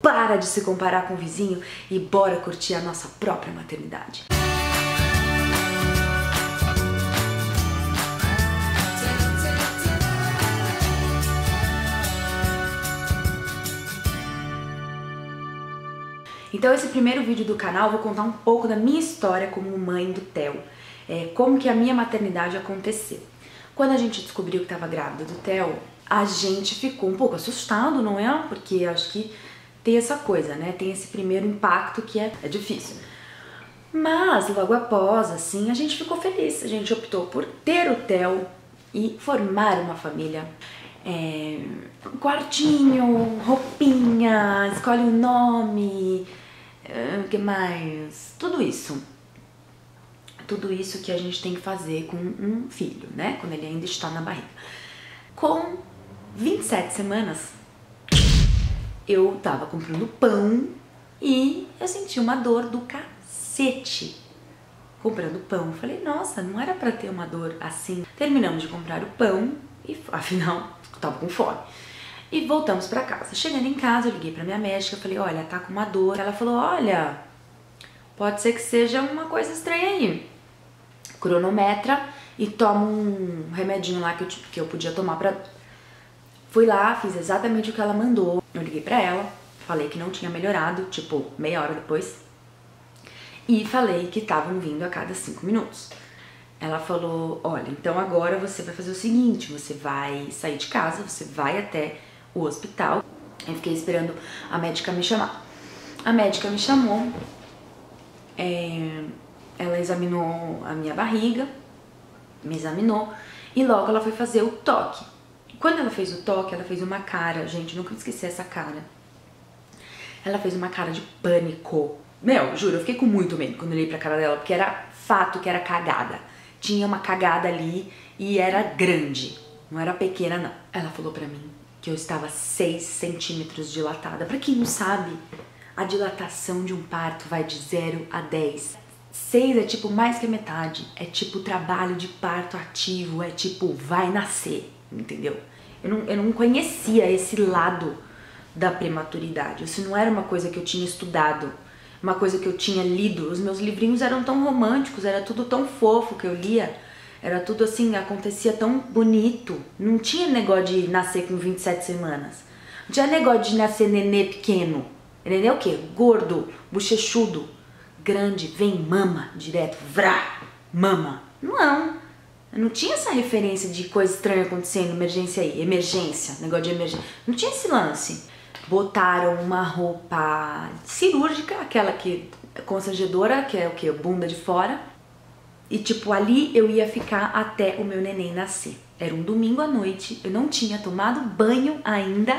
Para de se comparar com o vizinho e bora curtir a nossa própria maternidade. Então esse primeiro vídeo do canal eu vou contar um pouco da minha história como mãe do Theo. Como que a minha maternidade aconteceu. Quando a gente descobriu que estava grávida do Theo, a gente ficou um pouco assustado, não é? Porque acho que tem essa coisa, né? Tem esse primeiro impacto que é difícil. Mas logo após, assim, a gente ficou feliz. A gente optou por ter o Theo e formar uma família. Um quartinho, roupinha, escolhe o nome, o que mais? Tudo isso. Tudo isso que a gente tem que fazer com um filho, né? Quando ele ainda está na barriga. Com 27 semanas, eu tava comprando pão e eu senti uma dor do cacete comprando pão. Falei, nossa, não era pra ter uma dor assim. Terminamos de comprar o pão e, afinal, eu tava com fome. E voltamos pra casa. Chegando em casa, eu liguei pra minha médica, falei, olha, tá com uma dor. Ela falou, olha, pode ser que seja uma coisa estranha aí. Cronometra e toma um remedinho lá que eu podia tomar pra... Fui lá, fiz exatamente o que ela mandou. Eu liguei pra ela, falei que não tinha melhorado, tipo, meia hora depois. E falei que estavam vindo a cada 5 minutos. Ela falou, olha, então agora você vai fazer o seguinte, você vai sair de casa, você vai até o hospital. Eu fiquei esperando a médica me chamar. A médica me chamou, ela examinou a minha barriga, me examinou e logo ela foi fazer o toque. Quando ela fez o toque, ela fez uma cara, gente, nunca me esqueci essa cara. Ela fez uma cara de pânico. Meu, juro, eu fiquei com muito medo quando eu olhei pra cara dela, porque era fato que era cagada. Tinha uma cagada ali e era grande, não era pequena não. Ela falou pra mim que eu estava 6 centímetros dilatada. Pra quem não sabe, a dilatação de um parto vai de 0 a 10. 6 é tipo mais que a metade, é tipo trabalho de parto ativo, é tipo vai nascer. Entendeu? Eu não conhecia esse lado da prematuridade. Isso não era uma coisa que eu tinha estudado, uma coisa que eu tinha lido. Os meus livrinhos eram tão românticos, era tudo tão fofo que eu lia. Era tudo assim, acontecia tão bonito. Não tinha negócio de nascer com 27 semanas. Não tinha negócio de nascer nenê pequeno. Nenê o quê? Gordo, bochechudo, grande, vem, mama, direto, vrá, mama. Não. Eu não tinha essa referência de coisa estranha acontecendo, emergência aí, emergência, negócio de emergência. Não tinha esse lance. Botaram uma roupa cirúrgica, aquela que constrangedora, que é o que? Bunda de fora. E tipo, ali eu ia ficar até o meu neném nascer. Era um domingo à noite, eu não tinha tomado banho ainda.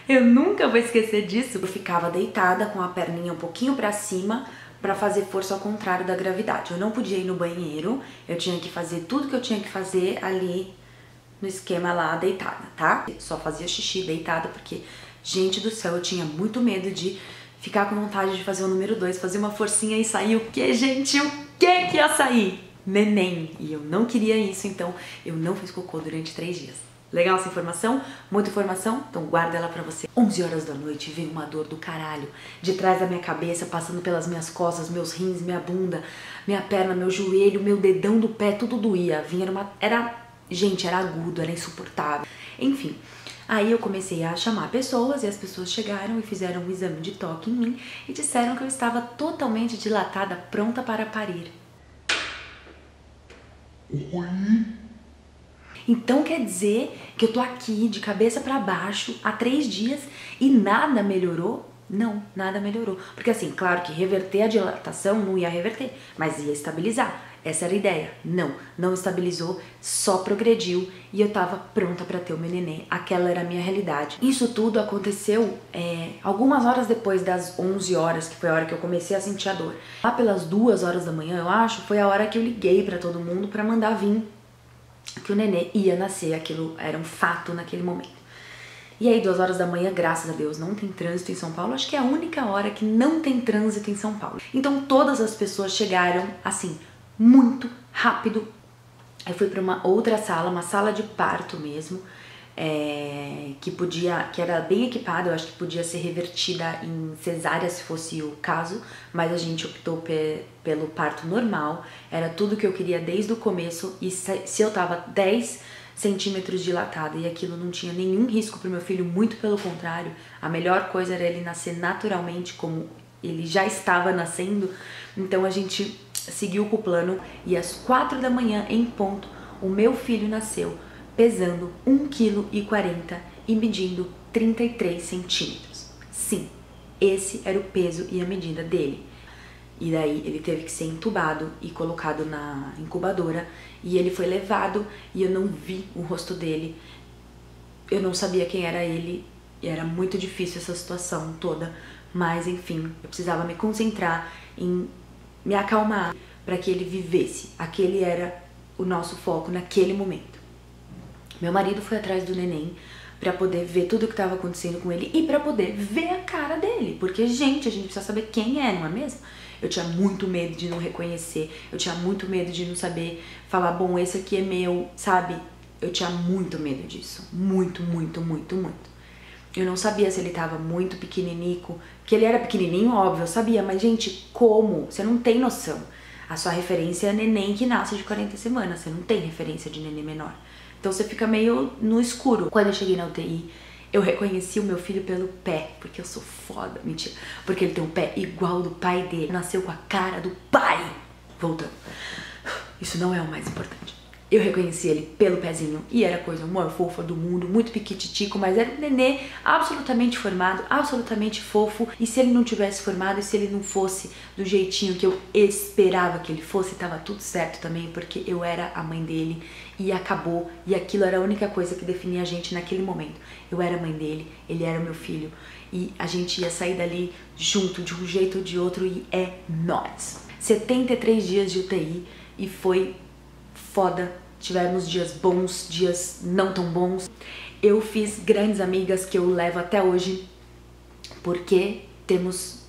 Eu nunca vou esquecer disso. Eu ficava deitada com a perninha um pouquinho pra cima, pra fazer força ao contrário da gravidade. Eu não podia ir no banheiro, eu tinha que fazer tudo que eu tinha que fazer ali no esquema lá, deitada, tá? Só fazia xixi deitada porque, gente do céu, eu tinha muito medo de ficar com vontade de fazer o número 2, fazer uma forcinha e sair o que, gente? O que ia sair? Neném. E eu não queria isso, então eu não fiz cocô durante 3 dias. Legal essa informação? Muita informação? Então guarda ela pra você. 11 horas da noite veio uma dor do caralho. De trás da minha cabeça, passando pelas minhas costas, meus rins, minha bunda, minha perna, meu joelho, meu dedão do pé, tudo doía. Gente, era agudo, era insuportável. Enfim, aí eu comecei a chamar pessoas e as pessoas chegaram e fizeram um exame de toque em mim e disseram que eu estava totalmente dilatada, pronta para parir. Oi? Então quer dizer que eu tô aqui de cabeça pra baixo há 3 dias e nada melhorou? Não, nada melhorou. Porque assim, claro que reverter a dilatação não ia reverter, mas ia estabilizar. Essa era a ideia. Não estabilizou, só progrediu e eu tava pronta pra ter o meu neném. Aquela era a minha realidade. Isso tudo aconteceu algumas horas depois das 11 horas, que foi a hora que eu comecei a sentir a dor. Lá pelas 2 horas da manhã, eu acho, foi a hora que eu liguei pra todo mundo pra mandar vir que o nenê ia nascer, aquilo era um fato naquele momento. E aí 2 horas da manhã, graças a Deus, não tem trânsito em São Paulo, acho que é a única hora que não tem trânsito em São Paulo. Então todas as pessoas chegaram, assim, muito rápido. Eu fui para uma outra sala, uma sala de parto mesmo, que era bem equipada, eu acho que podia ser revertida em cesárea se fosse o caso, mas a gente optou pelo parto normal. Era tudo que eu queria desde o começo, e se eu tava 10 centímetros dilatada e aquilo não tinha nenhum risco pro meu filho, muito pelo contrário, a melhor coisa era ele nascer naturalmente, como ele já estava nascendo. Então a gente seguiu com o plano, e às 4 da manhã em ponto, o meu filho nasceu pesando 1,40 kg e medindo 33 centímetros. Sim, esse era o peso e a medida dele. E daí ele teve que ser entubado e colocado na incubadora, e ele foi levado e eu não vi o rosto dele. Eu não sabia quem era ele e era muito difícil essa situação toda, mas enfim, eu precisava me concentrar em me acalmar para que ele vivesse. Aquele era o nosso foco naquele momento. Meu marido foi atrás do neném pra poder ver tudo o que estava acontecendo com ele e pra poder ver a cara dele, porque, gente, a gente precisa saber quem é, não é mesmo? Eu tinha muito medo de não reconhecer, eu tinha muito medo de não saber falar, bom, esse aqui é meu, sabe? Eu tinha muito medo disso, muito, muito, muito, muito. Eu não sabia se ele tava muito pequeninico, que ele era pequenininho, óbvio, eu sabia, mas, gente, como? Você não tem noção. A sua referência é neném que nasce de 40 semanas, você não tem referência de neném menor. Então você fica meio no escuro. Quando eu cheguei na UTI, eu reconheci o meu filho pelo pé, porque eu sou foda, mentira. Porque ele tem um pé igual do pai dele, nasceu com a cara do pai. Voltando. Isso não é o mais importante. Eu reconheci ele pelo pezinho e era a coisa mais fofa do mundo, muito piquititico, mas era um nenê absolutamente formado, absolutamente fofo. E se ele não tivesse formado, e se ele não fosse do jeitinho que eu esperava que ele fosse, tava tudo certo também, porque eu era a mãe dele e acabou. E aquilo era a única coisa que definia a gente naquele momento. Eu era a mãe dele, ele era meu filho, e a gente ia sair dali junto, de um jeito ou de outro, e é nóis. 73 dias de UTI e foi foda. Tivemos dias bons, dias não tão bons. Eu fiz grandes amigas que eu levo até hoje, porque temos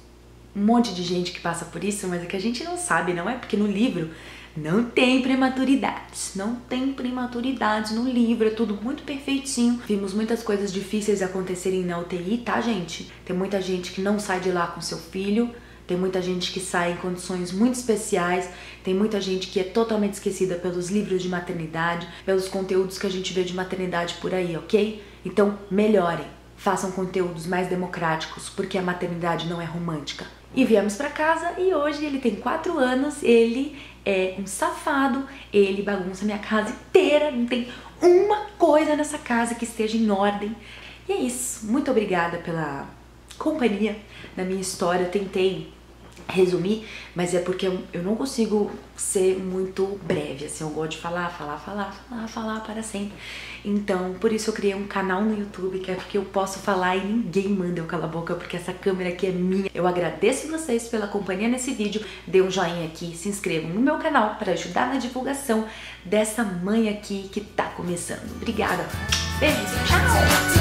um monte de gente que passa por isso, mas é que a gente não sabe, não é? Porque no livro não tem prematuridades, não tem prematuridades no livro, é tudo muito perfeitinho. Vimos muitas coisas difíceis acontecerem na UTI, tá, gente? Tem muita gente que não sai de lá com seu filho, tem muita gente que sai em condições muito especiais, tem muita gente que é totalmente esquecida pelos livros de maternidade, pelos conteúdos que a gente vê de maternidade por aí, ok? Então, melhorem, façam conteúdos mais democráticos, porque a maternidade não é romântica. E viemos pra casa e hoje ele tem 4 anos, ele é um safado, ele bagunça minha casa inteira, não tem uma coisa nessa casa que esteja em ordem. E é isso, muito obrigada pela companhia da minha história. Eu tentei resumir, mas é porque eu não consigo ser muito breve, assim, eu gosto de falar para sempre. Então, por isso eu criei um canal no YouTube, que é porque eu posso falar e ninguém manda eu calar a boca, porque essa câmera aqui é minha. Eu agradeço vocês pela companhia nesse vídeo, dê um joinha aqui, se inscrevam no meu canal para ajudar na divulgação dessa mãe aqui que tá começando. Obrigada, beijo, tchau!